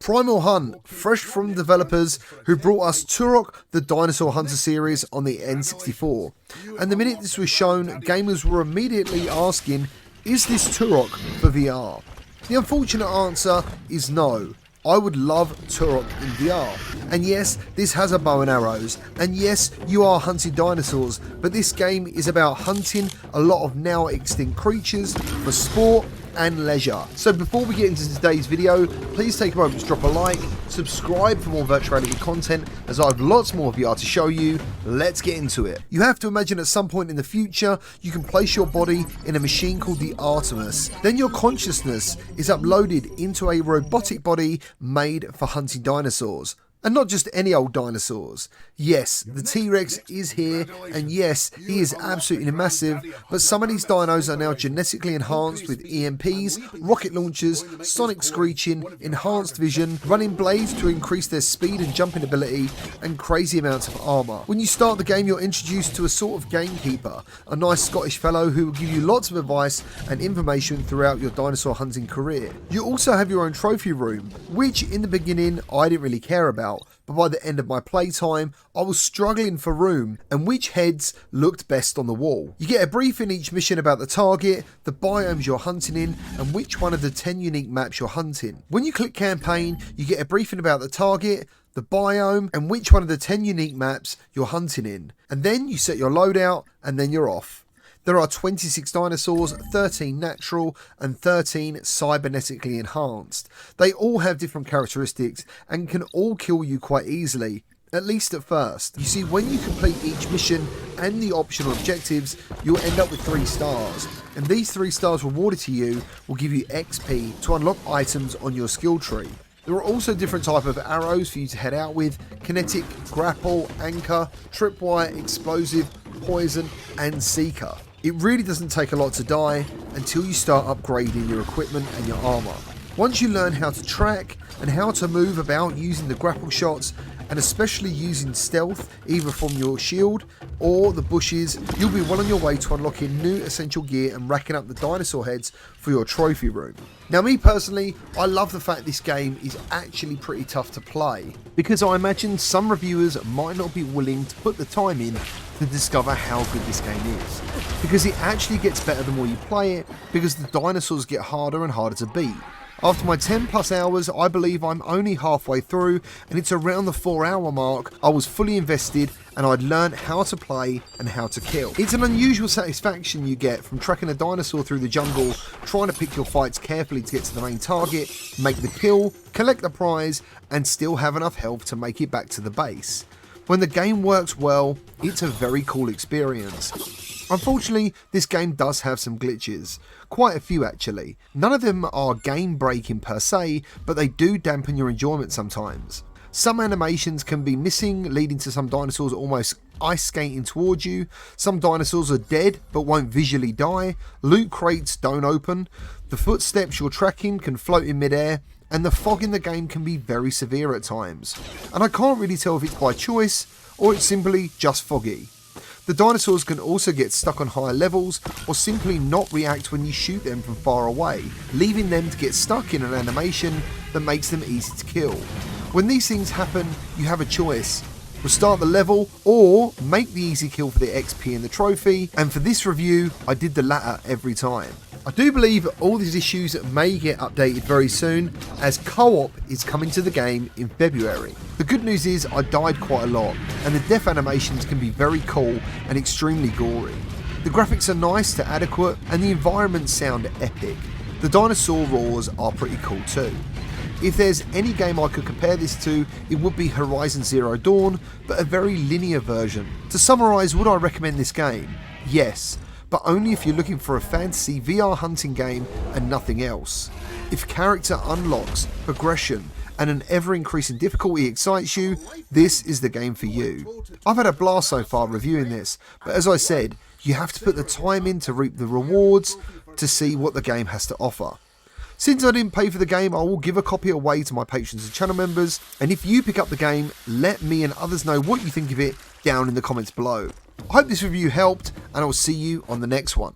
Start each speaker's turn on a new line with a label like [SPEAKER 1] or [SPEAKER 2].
[SPEAKER 1] Primal Hunt, fresh from the developers who brought us Turok the Dinosaur Hunter series on the N64. And the minute this was shown, gamers were immediately asking, is this Turok for VR? The unfortunate answer is no. I would love Turok in VR. And yes, this has a bow and arrows. And yes, you are hunting dinosaurs. But this game is about hunting a lot of now extinct creatures for sport and leisure. So before we get into today's video, please take a moment to drop a like, subscribe for more virtual reality content, as I have lots more VR to show you. Let's get into it. You have to imagine at some point in the future, you can place your body in a machine called the Artemis. Then your consciousness is uploaded into a robotic body made for hunting dinosaurs. And not just any old dinosaurs. Yes, the T-Rex is here, and yes, he is absolutely massive, but some of these dinos are now genetically enhanced with EMPs, rocket launchers, sonic screeching, enhanced vision, running blades to increase their speed and jumping ability, and crazy amounts of armour. When you start the game, you're introduced to a sort of gamekeeper, a nice Scottish fellow who will give you lots of advice and information throughout your dinosaur hunting career. You also have your own trophy room, which in the beginning I didn't really care about. But by the end of my playtime, I was struggling for room and which heads looked best on the wall. You get a brief in each mission about the target, the biomes you're hunting in, and which one of the 10 unique maps you're hunting. When you click campaign, you get a briefing about the target, the biome, and which one of the 10 unique maps you're hunting in. And then you set your loadout, and then you're off. There are 26 dinosaurs, 13 natural and 13 cybernetically enhanced. They all have different characteristics and can all kill you quite easily, at least at first. You see, when you complete each mission and the optional objectives, you'll end up with 3 stars. And these 3 stars rewarded to you will give you XP to unlock items on your skill tree. There are also different types of arrows for you to head out with: kinetic, grapple, anchor, tripwire, explosive, poison, and seeker. It really doesn't take a lot to die until you start upgrading your equipment and your armour. Once you learn how to track and how to move about using the grapple shots, and especially using stealth either from your shield or the bushes, you'll be well on your way to unlocking new essential gear and racking up the dinosaur heads for your trophy room. Now, me personally, I love the fact this game is actually pretty tough to play, because I imagine some reviewers might not be willing to put the time in to discover how good this game is, because it actually gets better the more you play it, because the dinosaurs get harder and harder to beat. After my 10 plus hours, I believe I'm only halfway through, and it's around the 4-hour mark. I was fully invested and I'd learned how to play and how to kill. It's an unusual satisfaction you get from tracking a dinosaur through the jungle, trying to pick your fights carefully to get to the main target, make the kill, collect the prize, and still have enough health to make it back to the base. When the game works well, it's a very cool experience. Unfortunately, this game does have some glitches. Quite a few actually. None of them are game breaking per se, but they do dampen your enjoyment sometimes. Some animations can be missing, leading to some dinosaurs almost ice skating towards you. Some dinosaurs are dead but won't visually die. Loot crates don't open. The footsteps you're tracking can float in midair, and the fog in the game can be very severe at times. And I can't really tell if it's by choice or it's simply just foggy. The dinosaurs can also get stuck on higher levels or simply not react when you shoot them from far away, leaving them to get stuck in an animation that makes them easy to kill. When these things happen, you have a choice: restart the level or make the easy kill for the XP and the trophy, and for this review I did the latter every time. I do believe all these issues may get updated very soon, as co-op is coming to the game in February. The good news is I died quite a lot, and the death animations can be very cool and extremely gory. The graphics are nice to adequate, and the environments sound epic. The dinosaur roars are pretty cool too. If there's any game I could compare this to, it would be Horizon Zero Dawn, but a very linear version. To summarise, would I recommend this game? Yes, but only if you're looking for a fantasy VR hunting game and nothing else. If character unlocks, progression, and an ever-increasing difficulty excites you, this is the game for you. I've had a blast so far reviewing this, but as I said, you have to put the time in to reap the rewards to see what the game has to offer. Since I didn't pay for the game, I will give a copy away to my patrons and channel members, and if you pick up the game, let me and others know what you think of it down in the comments below. I hope this review helped, and I'll see you on the next one.